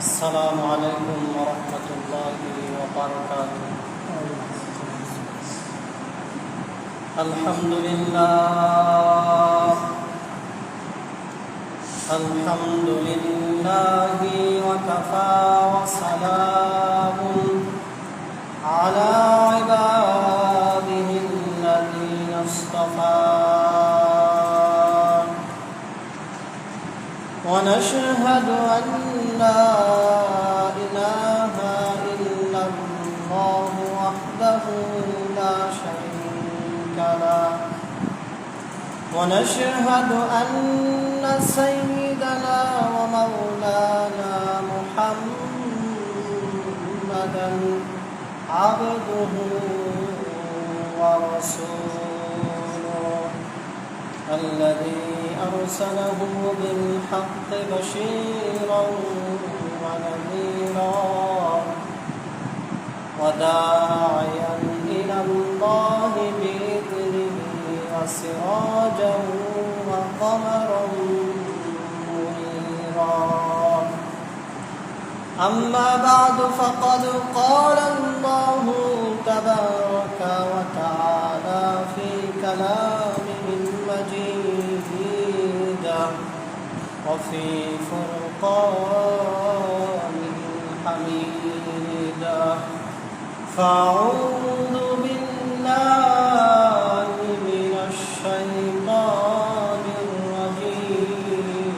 السلام عليكم ورحمة الله وبركاته. الحمد لله وكفى وسلام على عباده الذين اصطفى. ونشهد أن لا إله إلا الله وحده لا شريك له. ونشهد أن سيدنا ومولانا محمدا عبده ورسوله الذي أرسله بالحق بشيرا ونذيرا وداعيا إلى الله بإذنه وسراجا وقمرا منيرا. أما بعد فقد قال الله تبارك وتعالى في كلامه المجيد وفي فرقانه الحميد. فأعوذ بالله من الشيطان الرجيم.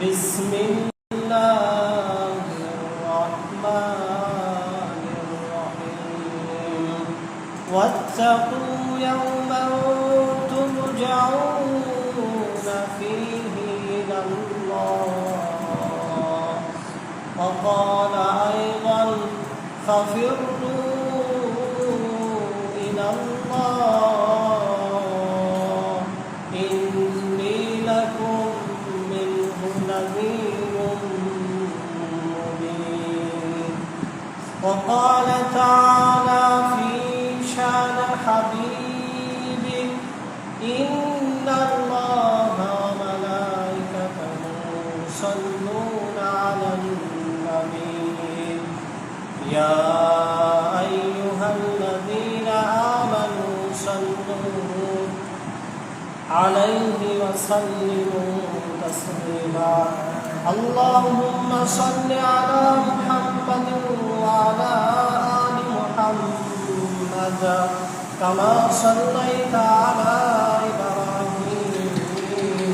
بسم الله الرحمن الرحيم. واتقوا يوما ترجعون فيه إلى الله. وقال أيضا ففروا إلى الله إني لكم منه نذير مبين. وقال تعالى في شان حبيبه إن الله وملائكته يصلون على النبي يا أيها الذين آمنوا صلوا عليه وسلموا تسليما. اللهم صل على محمد وعلى آل محمد كما صليت على إبراهيم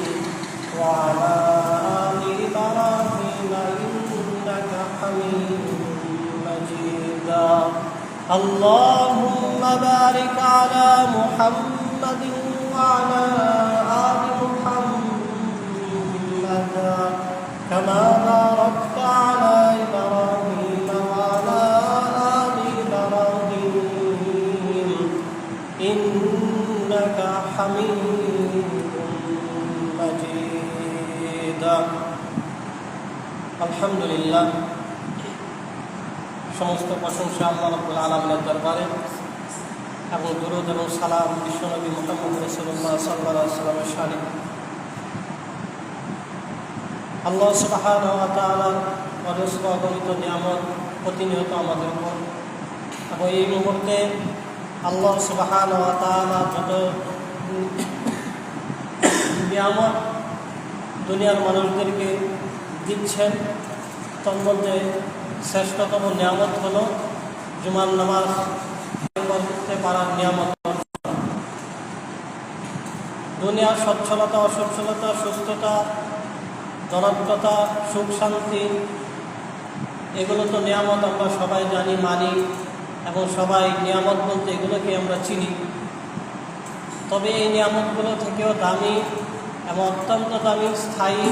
وعلى آل إبراهيم إنك حميد مجيد. اللهم بارك على محمد وعلى آل محمد كما باركت على إبراهيم وعلى آل إبراهيم إنك حميد مجيد. الحمد لله. সমস্ত প্রশংসা আল্লাহ রাব্বুল আলামিনের দরবারে এবং দরুদ এবং সালাম বিশ্বনবী মুহাম্মদ রাসূলুল্লাহ সাল্লাল্লাহু আলাইহি ওয়াসাল্লামের শানে। আল্লাহ সুবহানাহু ওয়া তাআলার অগণিত নিয়ামত প্রতিনিয়ত আমাদের উপর, এবং এই মুহূর্তে আল্লাহ সুবহানাহু ওয়া তাআলা যত নিয়ামত দুনিয়ার মানুষদেরকে দিচ্ছেন তার মধ্যে শ্রেষ্ঠতম নিয়ামত হলো জুমার নামাজ করতে পারার নিয়ামত। দুনিয়ার সচ্ছলতা, অসচ্ছলতা, সুস্থতা, ধনাত্মতা, সুখ শান্তি, এগুলো তো নিয়ামত আমরা সবাই জানি, মানি, এবং সবাই নিয়ামত বলতে এগুলোকে আমরা চিনি। তবে এই নিয়ামতগুলো থেকেও দামি এবং অত্যন্ত দামি, স্থায়ী,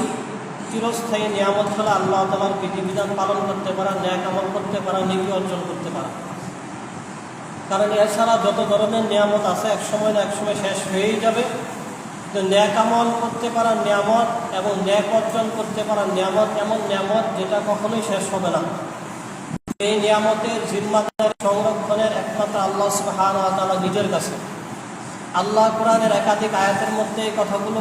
চিরস্থায়ী নিয়ামত হলো আল্লাহ তাআলার বিধিবিধান পালন করতে পারা, ন্যায় আমল করতে পারা, নেকি অর্জন করতে পারা। কারণ এছাড়া যত ধরনের নিয়ামত আছে একসময় না একসময় শেষ হয়েই যাবে। তো ন্যায় আমল করতে পারা নিয়ামত এবং ন্যায় অর্জন করতে পারা নিয়ামত এমন নিয়ামত যেটা কখনোই শেষ হবে না। এই নিয়ামতের জিম্মাদার সংরক্ষণের একমাত্র আল্লাহ সুবহানাহু ওয়া তাআলা নিজের কাছে। আল্লাহ কোরআনের একাধিক আয়াতের মধ্যে এই কথাগুলো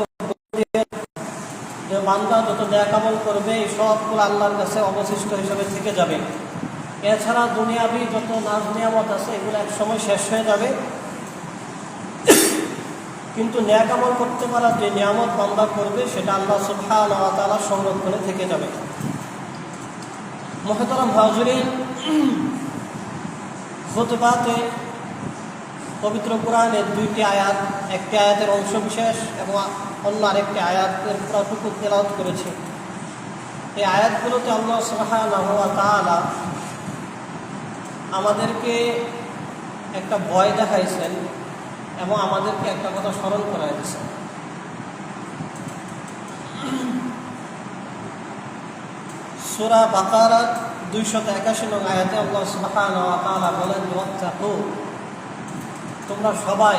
যে বান্দা যত নেক আমল করবে এই সবগুলো আল্লাহর কাছে অবশিষ্ট হিসেবে থেকে যাবে। এছাড়া দুনিয়াবি যত নাজ নিয়ামত আছে এগুলো একসময় শেষ হয়ে যাবে, কিন্তু নেক আমল করতে পারার যে নিয়ামত বান্দা করবে সেটা আল্লাহ সুবহানাহু ওয়া তাআলা সংরক্ষণে থেকে যাবে। মুহতারাম হাজিরিন, খুতবাতে পবিত্র কোরআনের দুইটি আয়াত, একটি আয়াতের অংশ বিশেষ এবং অন্য আরেকটি আয়াতের পুরোটুকু তেলাওয়াত করেছি। এই আয়াতগুলোতে আল্লাহ সুবহানাহু ওয়া তাআলা আমাদেরকে একটা ভয় দেখাইছেন এবং আমাদেরকে একটা কথা স্মরণ করাই দিয়েছেন। সূরা বাকারার 281 নং আয়াতে আল্লাহ সুবহানাহু ওয়া তাআলা বলেন, ওয়াত্তাকু, তোমরা সবাই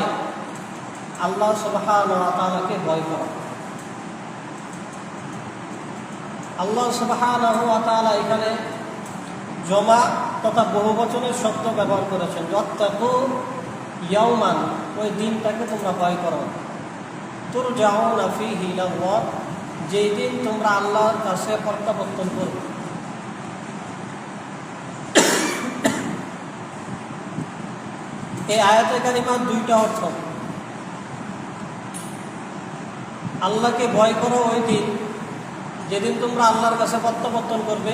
আল্লাহ সুবহানাহু ওয়া তাআলাকে ভয় করো। আল্লাহ সুবহানাহু ওয়া তাআলা এখানে জমা তথা বহুবচনের শব্দ ব্যবহার করেছেন। ওয়াত্তাকু ইয়াওমান, ওই দিনটাকে তোমরা ভয় করো। তুরজাউনা ফীহি ইলাল্লাহ, যেই দিন তোমরা আল্লাহর কাছে প্রত্যাবর্তন করবে। এই আয়াতে কারিমার দুইটা অর্থ। আল্লাহকে ভয় করো ওই দিন যেদিন তোমরা আল্লাহর কাছে প্রত্যাবর্তন করবে।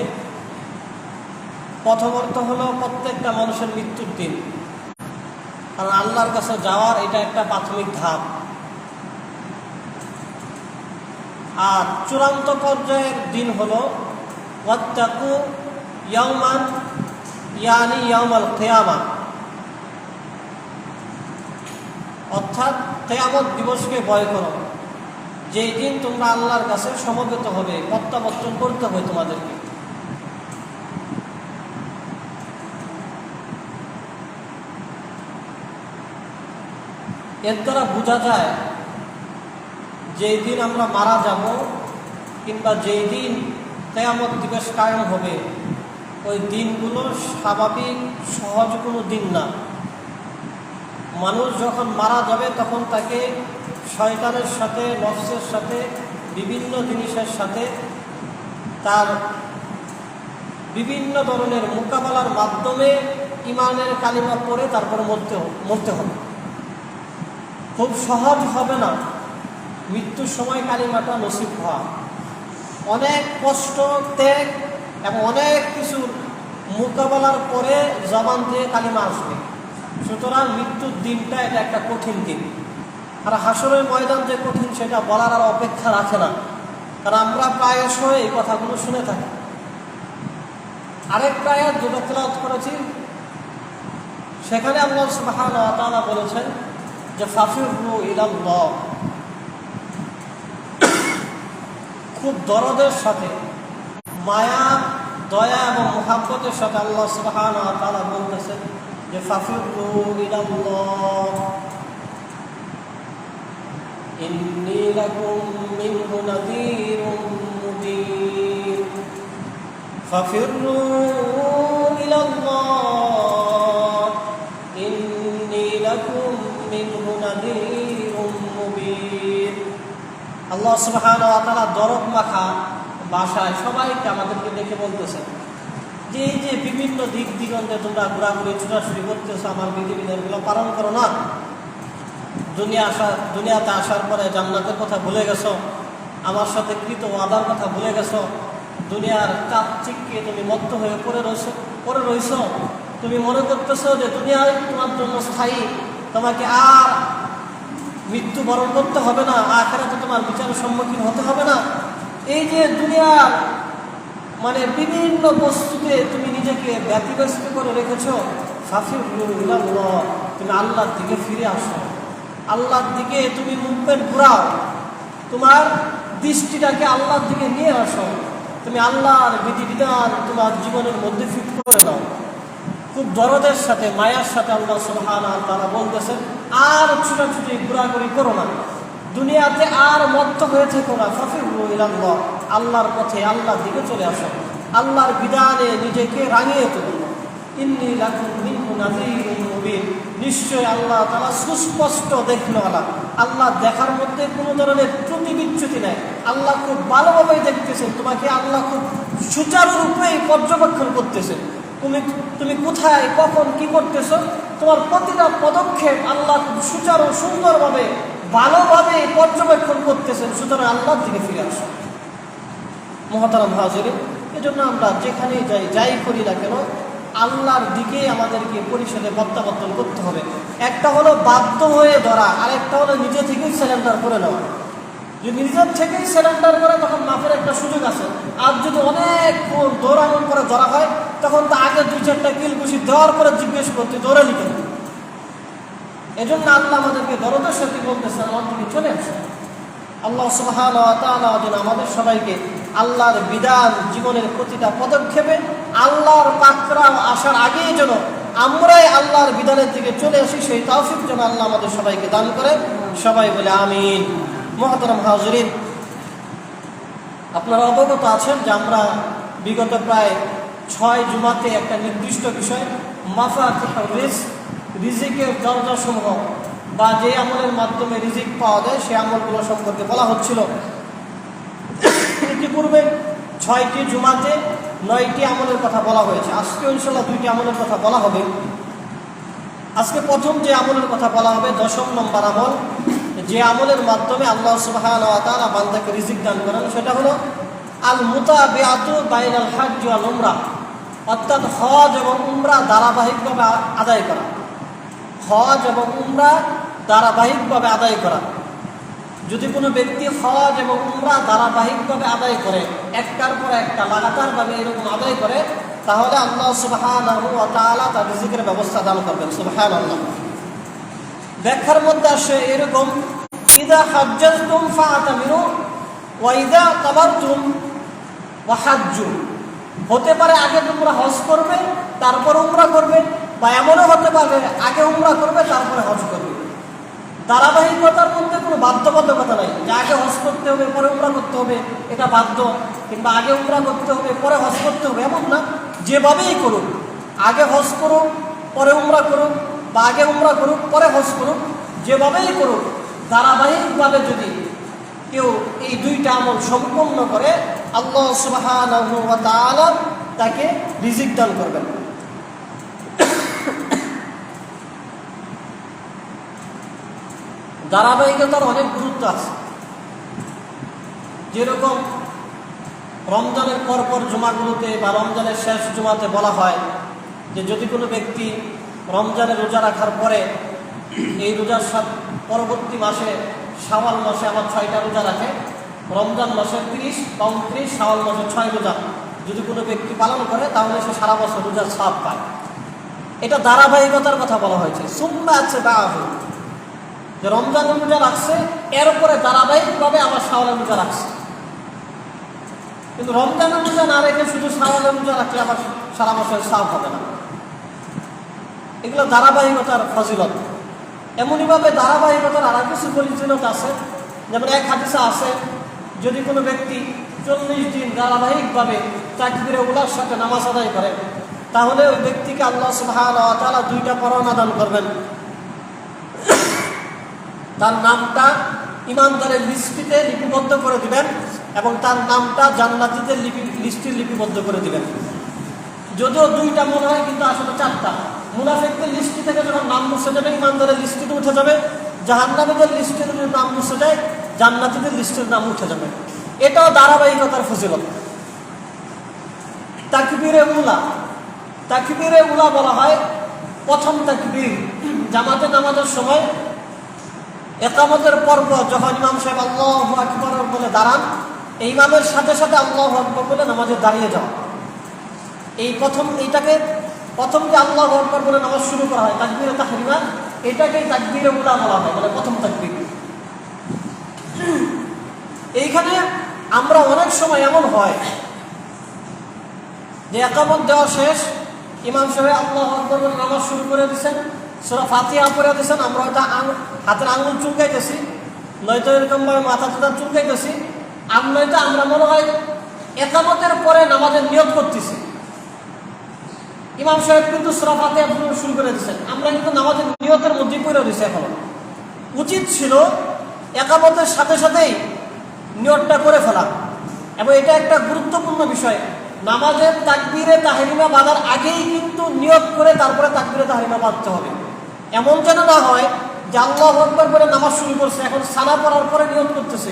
প্রথম অর্থ হলো প্রত্যেকটা মানুষের মৃত্যুর দিন, কারণ আল্লাহর কাছে যাওয়ার এটা একটা প্রাথমিক ধাপ। আর চূড়ান্ত পর্যায়ের দিন হলো ওয়াত্তাকু ইয়াওমান, ইয়ানি ইয়াউমাল কিয়ামা, অর্থাৎ কিয়ামত দিবসকে ভয় করো, যেই দিন তোমরা আল্লাহর কাছে সমবেত হবে, প্রত্যাবর্তন করতে হবে তোমাদেরকে। এর দ্বারা বোঝা যায় যেই দিন আমরা মারা যাব কিংবা যেই দিন কিয়ামত দিবস কায়েম হবে, ওই দিনগুলো স্বাভাবিক সহজ কোনো দিন না। মানুষ যখন মারা যাবে তখন তাকে শয়তানের সাথে, নফসের সাথে, বিভিন্ন জিনিসের সাথে তার বিভিন্ন ধরনের মোকাবেলার মাধ্যমে ঈমানের কালিমা পড়ে তারপরে মরতে হবে। খুব সহজ হবে না মৃত্যুর সময় কালিমাটা নসিব হওয়া। অনেক কষ্ট, ত্যাগ এবং অনেক কিছুর মোকাবেলার পরে জবান দিয়ে কালিমা আসবে। সুতরাং মৃত্যুর দিনটা এটা একটা কঠিন দিন। আর হাসরের ময়দান যে কঠিন সেটা বলার আর অপেক্ষা রাখে না, কারণ আমরা প্রায়শই এই কথাগুলো শুনে থাকি। আরেকটা আয়াত যেটা তেলাওয়াত করেছি সেখানে আল্লাহ সুবহানাহু ওয়া তাআলা বলেছেন যে ফাফিরু ইলাল্লাহ, খুব দরদের সাথে, মায়া, দয়া এবং মুহাব্বতের সাথে আল্লাহ সুবহানাহু ওয়া তাআলা বলতেছেন যে ফাফিরু ইলাল্লাহ ইন্নী লাকুম মিনহু নাযীরুম মুবিন। ফাফিরু ইলাল্লাহ ইন্নী লাকুম মিনহু নাযীরুম মুবিন। আল্লাহ সুবহানাহু ওয়া তাআলা দরদ মাখা ভাষায় সবাইকে আমাদেরকে দেখে বলতেছেন যে এই যে বিভিন্ন দিক দিগন্তে তোমরা ঘোরাঘুরি ছোটাছুটি করতেছো, আমার বিধিবিধানগুলো পালন করো না। দুনিয়াতে আসার পরে জান্নাতের কথা ভুলে গেছো, আমার সাথে কৃত ওয়াদার কথা ভুলে গেছো, দুনিয়ার চাপ চিকিয়ে তুমি মত্ত হয়ে পড়ে রইছো। তুমি মনে করতেছো যে দুনিয়ায় তোমার জন্য স্থায়ী, তোমাকে আর মৃত্যুবরণ করতে হবে না, আখিরাতে তোমার বিচারের সম্মুখীন হতে হবে না। এই যে দুনিয়ার মানে বিভিন্ন বস্তুতে তুমি নিজেকে ব্যতিব্যস্ত করে রেখেছো, ফাফিরু ইলাল্লাহ, তুমি আল্লাহর দিকে ফিরে আসো, আল্লাহর দিকে তুমি মুভমেন্ট ঘুরাও, তোমার দৃষ্টিটাকে আল্লাহর দিকে নিয়ে আসো, তুমি আল্লাহর বিধিবিধান তোমার জীবনের মধ্যে ফিট করে দাও। খুব দরদের সাথে, মায়ার সাথে আল্লাহ সুবহানাহু ওয়া তাআলা বলতেছেন আর ছুটাছুটি ঘোরাঘুরি করো না, দুনিয়াতে আর মত্ত হয়ে থেকো না। ফাফিরু ইলাল্লাহ, আল্লাহর পথে, আল্লাহর দিকে চলে আসো, আল্লাহর বিধানে নিজেকে রাঙিয়ে তুলো। ইন্নী লাকুম মিনহু নাযীরুম মুবিন, নিশ্চয়ই আল্লাহ তাআলা সুস্পষ্ট দেখনেওয়ালা। আল্লাহ দেখার মধ্যে কোনো ধরনের ত্রুটি বিচ্যুতি নেই। আল্লাহ খুব ভালোভাবেই দেখতেছেন, তোমাকে আল্লাহ খুব সুচারুরূপেই পর্যবেক্ষণ করতেছেন। তুমি কোথায় কখন কি করতেছো, তোমার প্রতিটা পদক্ষেপ আল্লাহ খুব সুচারু সুন্দরভাবে ভালোভাবে পর্যবেক্ষণ করতেছেন। সুতরাং আল্লাহর দিকে ফিরে আসো। মুহতারাম হাজিরিন, এজন্য আমরা যেখানেই যাই করি না কেন আল্লাহর দিকে আমাদেরকে পরিষদে প্রত্যাবর্তন করতে হবে। একটা হলো বাধ্য হয়ে ধরা, আর একটা হলো নিজে থেকেই সারেন্ডার করে নেওয়া। যদি নিজের থেকেই সারেন্ডার করে তখন মাফের একটা সুযোগ আছে। আর যদি অনেক দৌড়ানোর করে ধরা হয় তখন তো আগে 2-4টা কিল ঘুষি দেওয়ার পরে জিজ্ঞেস করতে দৌড়ালি কেন। এজন্য আল্লাহ আমাদেরকে দরদের সাথে বলতেছেন আমার দিকে চলে আসে। আল্লাহ সুবহানাহু ওয়া তাআলা যেন আমাদের সবাইকে আল্লাহর বিধান জীবনের প্রতিটা পদক্ষেপে আল্লাহর পাকড়াও আসার আগেই যেন আমরাই আল্লাহর বিধানের দিকে চলে আসি, সেই তৌফিক যেন আল্লাহ আমাদের সবাইকে দান করে। সবাই বলে আমিন। মুহতারাম হাজিরিন, আপনারা অবগত আছেন যে আমরা বিগত প্রায় 6 জুমাতে একটা নির্দিষ্ট বিষয় মাফাতিহুর রিজক, রিজিকের দরজাসমূহ বা যে আমলের মাধ্যমে রিজিক পাওয়া যায় সেই আমলগুলো সম্পর্কে বলা হচ্ছিল। ইতিপূর্বে 6টি জুমাতে 9টি আমলের কথা বলা হয়েছে। আজকে ইনশাআল্লাহ 2টি আমলের কথা বলা হবে। আজকে প্রথম যে আমলের কথা বলা হবে 10ম নম্বর আমল, যে আমলের মাধ্যমে আল্লাহ সুবহানাহু ওয়া তাআলা বান্দাকে রিজিক দান করেন, সেটা হলো আল মুতাবিআতু বাইনাল হজ্জ ওয়াল উমরাহ, অর্থাৎ হজ এবং উমরা ধারাবাহিকভাবে আদায় করা। হজ এবং উমরা ধারাবাহিকভাবে আদায় করা। যদি কোনো ব্যক্তি হজ এবং উমরা ধারাবাহিকভাবে আদায় করে, একটার পর একটা লাগাতারভাবে এরকম আদায় করে, তাহলে আল্লাহ সুবহানাহু ওয়া তাআলা তার রিজিকের ব্যবস্থা দান করবেন। সুবহানাল্লাহ। ব্যাখ্যার মধ্যে আসে এরকম, ইযা হাজ্জাতুম ফাআতামিরু ওয়া ইযা তামারতুম ওয়া হাজ্জু। হতে পারে আগে তোমরা হজ করবে তারপর উমরা করবে, বা এমনও হতে পারে আগে উমরা করবে তারপরে হজ করবে। ধারাবাহিকতার মধ্যে কোনো বাধ্যবাধকতা নাই যে আগে হজ করতে হবে পরে উমরা করতে হবে, এটা বাধ্য, কিংবা আগে উমরা করতে হবে পরে হজ করতে হবে, এমন না। যেভাবেই করুক, আগে হজ করুক পরে উমরা করুক, বা আগে উমরা করুক পরে হজ করুক, যেভাবেই করুক, ধারাবাহিকভাবে যদি কেউ এই 2টা আমল সম্পন্ন করে আল্লাহ সুবহানাহু ওয়া তাআলা তাকে রিজিক দান করবেন। ধারাবাহিকতার অনেক গুরুত্ব আছে। যেরকম রমজানের পরপর জুমাগুলোতে বা রমজানের শেষ জুমাতে বলা হয় যে যদি কোনো ব্যক্তি রমজানের রোজা রাখার পরে এই রোজার পরবর্তী মাসে শাওয়াল মাসে আবার 6টা রোজা রাখে, রমজান মাসে 30 বা 29, শাওয়াল মাসে 6 রোজা যদি কোনো ব্যক্তি পালন করে তাহলে সে সারা বছর রোজার ছাপ পায়। এটা ধারাবাহিকতার কথা বলা হয়েছে। সুন্নাহ আছে বাহু, যে রমজানের রোজা রাখছে এরপরে ধারাবাহিকভাবে আবার শাওয়ালের রোজা রাখছে। কিন্তু রমজানের রোজা না রেখে শুধু শাওয়ালের রোজা রাখলে আবার সারা বছর ছাপ হবে না। এগুলো ধারাবাহিকতার ফজিলত। এমনইভাবে ধারাবাহিকতার আরো কিছু ফজিলত আছে। যেমন এক হাদিসে আছে, যদি কোনো ব্যক্তি 40 দিন ধারাবাহিকভাবে তাকবীরে উলার সাথে নামাজ আদায় করে তাহলে ওই ব্যক্তিকে আল্লাহ সুবহানাহু ওয়া তাআলা 2টা পরোয়ানা দান করবেন। তার নামটা ইমানদারের লিস্টিতে লিপিবদ্ধ করে দিবেন এবং তার নামটা জান্নাতীদের লিস্টে লিপিবদ্ধ করে দিবেন। যদিও 2টা মনে হয় কিন্তু আসলে 4টা। মুনাফিকদের লিস্টি থেকে যখন নাম মুছে যাবে ইমানদারের লিস্টিতে উঠে যাবে, জাহান্নামীদের লিস্টে যদি নাম মুছে যায় জান্নাতীদের লিস্টের নাম উঠে যাবে। এটাও ধারাবাহিকতার ফজিলত। তাকবীরে উলা, তাকবীরে উলা বলা হয় প্রথম তাকবীর। জামাতে নামাজের সময় ইকামতের পর্ব যখন ইমাম সাহেব আল্লাহু আকবার বলে দাঁড়ান, এই ইমামের সাথে সাথে আল্লাহু আকবার বলে নামাজে দাঁড়িয়ে যাওয়া, এইটাকে প্রথম যে আল্লাহু আকবার বলে নামাজ শুরু করা হয় তাকবীরে তাহরিমা, এটাকেই তাকবীরে উলা বলা হয়, মানে প্রথম তাকবীর। এইখানে আমরা অনেক সময় এমন হয় যে ইকামত দেওয়া শেষ, ইমাম সাহেব আল্লাহু আকবার বলে নামাজ শুরু করে দিয়েছেন, সূরা ফাতিহা পড়ে দিয়েছেন, আমরা হয়তো হাতের আঙুল চুলকাইতেছি, নয়তো এরকমভাবে মাথা টাথা চুলকাইতেছি, আর নয়তো আমরা মনে হয় ইকামতের পরে নামাজের নিয়ত করতেছি। ইমাম সাহেব কিন্তু সূরা ফাতিহা শুরু করে দিয়েছেন, আমরা কিন্তু নামাজের নিয়তের মধ্যেই পড়ে দিয়েছি। এখনো উচিত ছিল একামতের সাথে সাথেই নিয়তটা করে ফেলা, এবং এটা একটা গুরুত্বপূর্ণ বিষয়। নামাজের তাকবীরে তাহরিমা বাঁধার আগেই কিন্তু নিয়ত করে তারপরে তাকবীরে তাহরিমা বাঁধতে হবে। এমন যেন না হয় যে আল্লাহু আকবার বলে নামাজ শুরু করছে, এখন সানা পড়ার পরে নিয়ত করতেছে,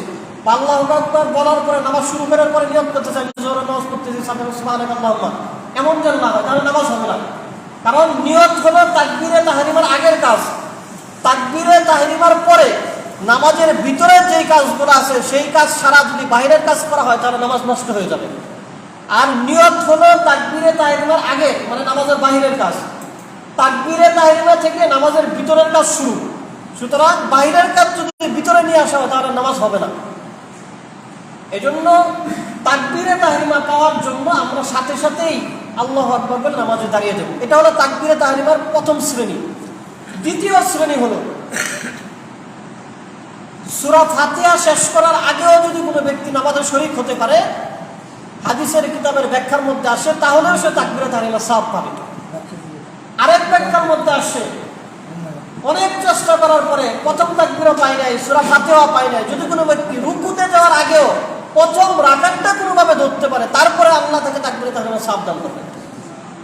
আল্লাহু আকবার বলার পরে নামাজ শুরু করার পরে নিয়ত করতেছে আমি জোহরের নামাজ পড়তেছি সুবহানাল্লাহ, এমন যেন না হয়, তাহলে নামাজ হবে না। কারণ নিয়ত হলো তাকবীরে তাহরিমার আগের কাজ। তাকবীরে তাহরিমার পরে নামাজের ভিতরে যেই কাজগুলো আছে সেই কাজ ছাড়া যদি বাইরের কাজ করা হয় তাহলে নামাজ নষ্ট হয়ে যাবে। আর নিয়ত হলো তাকবীরে তাহরিমার আগে, মানে নামাজের বাহিরের কাজ। তাকবীরে তাহরিমা থেকে নামাজের ভিতরের কাজ শুরু, সুতরাং বাইরের কাজ যদি ভিতরে নিয়ে আসা হয় তাহলে নামাজ হবে না। এজন্য তাকবীরে তাহরিমা পাওয়ার জন্য আমরা সাথে সাথেই আল্লাহু আকবার বলে নামাজে দাঁড়িয়ে যাব। এটা হলো তাকবীরে তাহরিমার প্রথম শ্রেণী। দ্বিতীয় শ্রেণী হলো সূরা ফাতিহা শেষ করার আগেও যদি কোনো ব্যক্তি নামাজে শরীক হতে পারে, হাদিসের কিতাবের ব্যাখ্যার মধ্যে আসে, তাহলেও সে তাকবীরে তাহরিমা সওয়াব পাবে। আরেক ব্যাখ্যার মধ্যে আসে অনেক চেষ্টা করার পরে প্রথম তাকবীরও পায় নাই, সূরা ফাতিহা পায় নাই, যদি কোনো ব্যক্তি রুকুতে যাওয়ার আগেও প্রথম রাকাতটা কোনোভাবে ধরতে পারে, তারপরে আল্লাহ তাকে তাকবীরে তাহরিমা সওয়াব দান করবেন।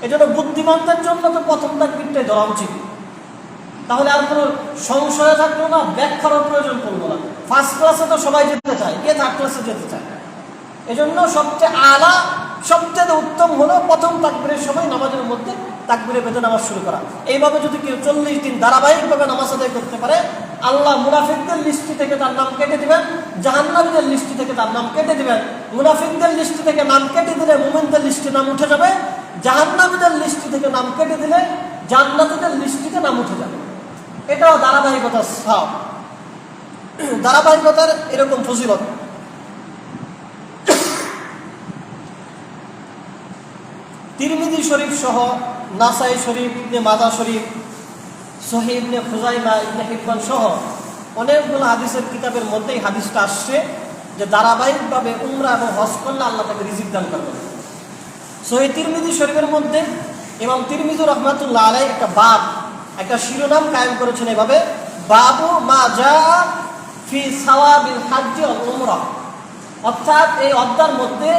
এজন্য বুদ্ধিমানদের জন্য তো প্রথম তাকবীরটাই ধরা উচিত, তাহলে আর কোনো সংশয় থাকলো না, ব্যাখ্যারও প্রয়োজন পড়লো না। ফার্স্ট ক্লাসে তো সবাই যেতে চায়, কে থার্ড ক্লাসে যেতে চায়? এজন্য সবচেয়ে আলা, সবচেয়ে উত্তম হলো প্রথম তাকবীরের সময় নামাজের মধ্যে তাকবীরে বেঁধে নামাজ শুরু করা। এইভাবে যদি কেউ 40 দিন ধারাবাহিকভাবে নামাজ আদায় করতে পারে, আল্লাহ মুনাফিকদের লিস্টি থেকে তার নাম কেটে দিবেন, জাহান্নামীদের লিস্টি থেকে তার নাম কেটে দিবেন। মুনাফিকদের লিস্টি থেকে নাম কেটে দিলে মুমিনদের লিস্টে নাম উঠে যাবে, জাহান্নামীদের লিস্টি থেকে নাম কেটে দিলে জান্নাতীদের লিস্টিতে নাম উঠে যাবে। এটাও ধারাবাহিকতার সওয়াব, ধারাবাহিকতার এরকম ফজিলত। তিরমিজি শরীফ সহ নাসাই শরীফ, ইবনে মাজাহ শরীফ, সহিহ ইবনে খুজাইমা, ইবনে হিব্বান সহ অনেকগুলো হাদিসের কিতাবের মধ্যেই হাদিসটা আসছে যে ধারাবাহিকভাবে উমরা এবং হজ করলে আল্লাহ তাকে রিজিক দান করবেন। সহিহ তিরমিজি শরীফের মধ্যে ইমাম তিরমিজি রাহমাতুল্লাহ আলাইহি একটা বাব, একটা শিরোনাম কায়েম করেছেন এভাবে, বাবু মা জাআ ফি সাওয়াবিল হজ্জ ওয়াল উমরা, অর্থাৎ এই অধ্যায়ের মধ্যে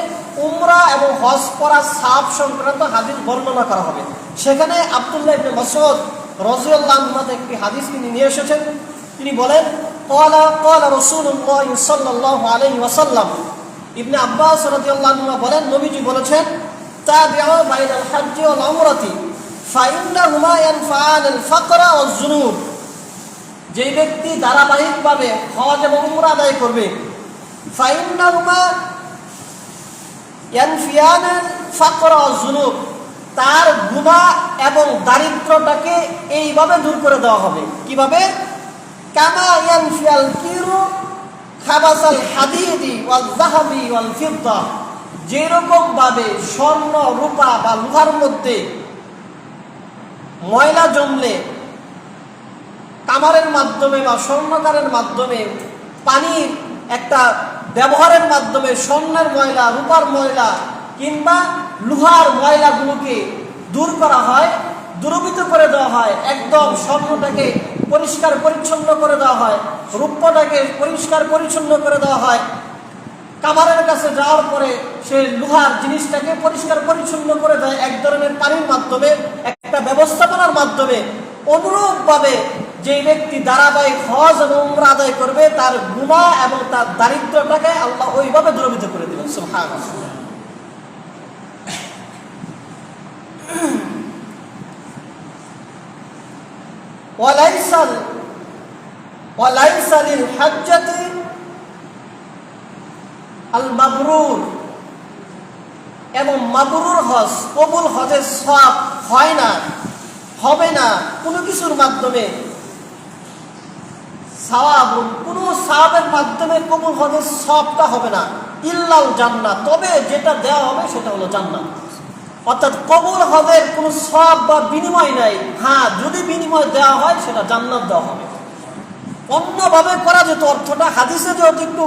উমরা এবং হজ করার সওয়াব সংক্রান্ত হাদিস বর্ণনা করা হবে। সেখানে আব্দুল্লাহ ইবনে মাসউদ রাদিয়াল্লাহু আনহু একটি হাদিস তিনি নিয়ে এসেছেন। তিনি বলেন, ক্বালা রাসূলুল্লাহ সাল্লাল্লাহু আলাইহি ওয়াসাল্লাম, ইবনে আব্বাস রাদিয়াল্লাহু আনহু বলেন, নবীজি বলেছেন, তাবিউ বাইনাল হজ্জ ওয়াল উমরাতি ফাইন্নাহুমা ইয়ানফাআনিল ফাকরা ওয়াজ যুনুব। যে ব্যক্তি ধারাবাহিকভাবে হজ এবং উমরা আদায় করবে, ফাইন্নাহুমা ইয়ানফিয়ানিল ফাকরা ওয়াজ যুনুব, তার গুনাহ এবং দারিদ্রটাকে এইভাবে দূর করে দেওয়া হবে। কিভাবে? কামা ইয়ানফিয়াল কিরু খাবাসাল হাদিদি ওয়াল যাহাবি ওয়াল ফিদ্দা, যেরকম ভাবে স্বর্ণ, রূপা বা লোহার মধ্যে ময়লা জমলে কামারের মাধ্যমে বা স্বর্ণকারের মাধ্যমে, পানির একটা ব্যবহারের মাধ্যমে স্বর্ণের ময়লা, রূপার ময়লা কিংবা লোহার ময়লাগুলোকে দূর করা হয়, দূরীভূত করে দেওয়া হয়, একদম স্বর্ণটাকে পরিষ্কার পরিচ্ছন্ন করে দেওয়া হয়, রূপটাকে পরিষ্কার পরিচ্ছন্ন করে দেওয়া হয়। কামারের কাছে যাওয়ার পরে সে লোহার জিনিসটাকে পরিষ্কার পরিচ্ছন্ন করে দেয় এক ধরনের পানির মাধ্যমে, একটা ব্যবস্থাপনার মাধ্যমে। অনুরূপভাবে যে ব্যক্তি ধারাবাহিক হজ এবং উমরা আদায় করবে, তার গুনাহ এবং তার দারিদ্রটাকে আল্লাহ ওইভাবে দূরীভূত করে দিবেন। সুবহানাল্লাহ। ওয়ালাইসা লিল হজ্জাতি আল মাবরুর, এবং মাবরুর হজ, কবুল হজের সওয়াব হয় না, হবে না কোনো কিছুর মাধ্যমে, সওয়াব কোনো সওয়াবের মাধ্যমে কবুল হজের সওয়াবটা হবে না, ইল্লাল জান্নাত, তবে যেটা দেওয়া হবে সেটা হলো জান্নাত। অর্থাৎ কবুল হজের কোনো সওয়াব বা বিনিময় নাই, হ্যাঁ যদি বিনিময় দেওয়া হয় সেটা জান্নাত দেওয়া হবে। অন্যভাবে করা যেত, অর্থটা হাদিসে যেহেতু একটু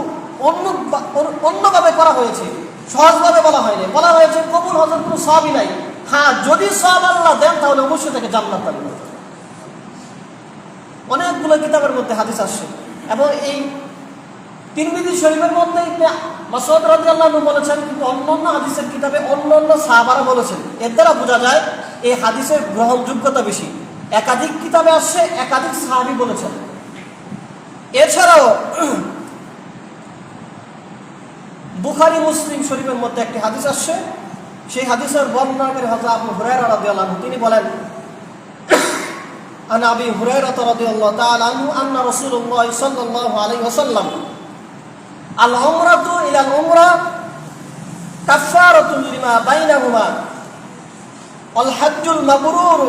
অন্যভাবে করা হয়েছে, সহজভাবে বলা হয়নি, বলা হয়েছে কবুল হজের কোনো সওয়াবই নাই, হ্যাঁ, যদি সব আল্লাহ দেন তাহলে অবশ্যই তাকে জান্নাত দান করবেন। অনেকগুলো কিতাবের মধ্যে হাদিস আসছে, এবং এই তিরমিজি শরীফের মধ্যে ইবনে মাসউদ রাদিয়াল্লাহু আনহু বলেছেন, কিন্তু অন্যান্য হাদিসের কিতাবে অন্যান্য সাহাবারা বলেছেন। এর দ্বারা বোঝা যায় এই হাদিসের গ্রহণযোগ্যতা বেশি। একাধিক কিতাবে আসছে, একাধিক সাহাবী বলেছেন। এছাড়াও বুখারী মুসলিম শরীফের মধ্যে একটি হাদিস আসছে, সেই হাদিসের বর্ণনাকারী হযরত আবু হুরায়রা রাদিয়াল্লাহু আনহু, তিনি বলেন, আন আবি হুরায়রা রাদিয়াল্লাহু তাআলা আনহু আন্না রাসূলুল্লাহ সাল্লাল্লাহু আলাইহি ওয়াসাল্লাম আল উমরাতু ইলাল উমরা কাফফারাতুন লিমা বাইনাহুমা আল হজ্জুল মাবরুর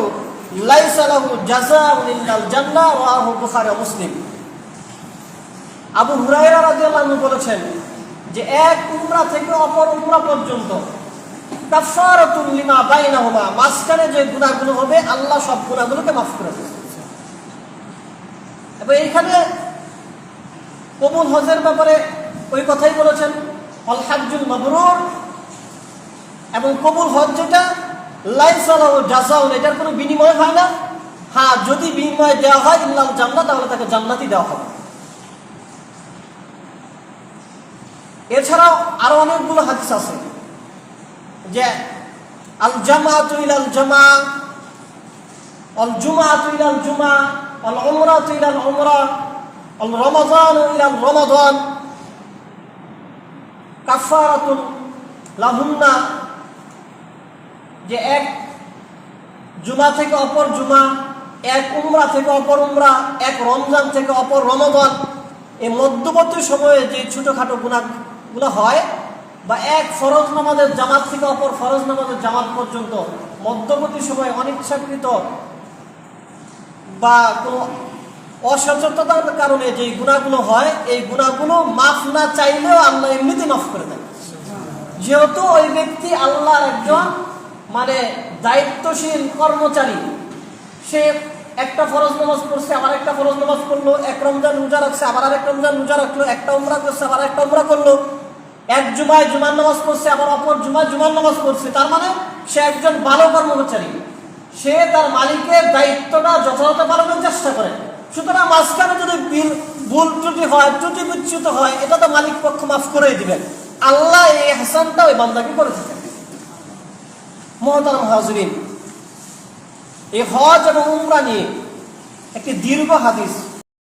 লাইসা লাহু জাযাউন ইল্লাল জান্নাহ, রাওয়াহু বুখারী ও মুসলিম। আবু হুরায়রা রাদিয়াল্লাহু আনহু বলেছেন যে এক উমরা থেকে অপর উমরা পর্যন্ত কাফফারাতুন লিমা বাইনাহুমা, মাঝখানে যে গুনাহগুলো হবে আল্লাহ সব গুনাহগুলোকে মাফ করে দেন। এবং এইখানে কবুল হজের ব্যাপারে ওই কথাই বলেছেন, আল হজ্জুল মাবরুর, এবং কবুল হজ যেটা লাইসা লাহু জাযাউন, এটার কোনো বিনিময় হয় না। হ্যাঁ, যদি বিনিময় দেওয়া হয় ইল্লাল জান্নাত, তাহলে তাকে জান্নাতই দেওয়া হবে। এছাড়াও আরো অনেকগুলো হাদিস আছে যে আল জামাআতু ইলাল জামা, আল জুমআতু ইলাল জুমা, আল উমরাতু ইলাল উমরা, আল রমাদানু ইলাল রমাদান কাফফারাতুন লাহুন্না, যে এক জুমা থেকে অপর জুমা, এক উমরা থেকে অপর উমরা, এক রমজান থেকে অপর রমাদান, এই মধ্যবর্তী সময়ে যে ছোটখাটো গুনাহগুলো হয়, বা এক ফরজ নামাজের জামাত থেকে অপর ফরজ নামাজের জামাত পর্যন্ত মধ্যবর্তী সময়ে অনিচ্ছাকৃত বা কোনো অসচেতনতার কারণে যে গুনাহগুলো হয়, এই গুনাহগুলো মাফ না চাইলেও আল্লাহ এমনিতেই মাফ করে দেন। যেহেতু ওই ব্যক্তি আল্লাহর একজন দায়িত্বশীল কর্মচারী, সে একটা ফরজ নামাজ পড়ছে, আবার একটা ফরজ নামাজ পড়লো, এক রমজান রোজা রাখছে, আবার আরেক রমজান রোজা রাখলো, একটা উমরা করছে, আবার একটা উমরা করলো, এক জুমায় জুমার নামাজ পড়ছে, আবার অপর জুমায় জুমার নামাজ পড়ছে, তার মানে সে একজন ভালো কর্মচারী, সে তার মালিকের দায়িত্বটা যথাযথ পালনের চেষ্টা করে। সুতরাং মাঝখানে যদি ভুল ত্রুটি হয়, ত্রুটি বিচ্যুত হয়, এটা তো মালিক পক্ষ মাফ করেই দিবেন। আল্লাহ এই হাসানটা ওই বান্দাকে করে থাকেন। মুহতারাম হাজিরিন, এই হজ এবং উমরা নিয়ে একটি দীর্ঘ হাদিস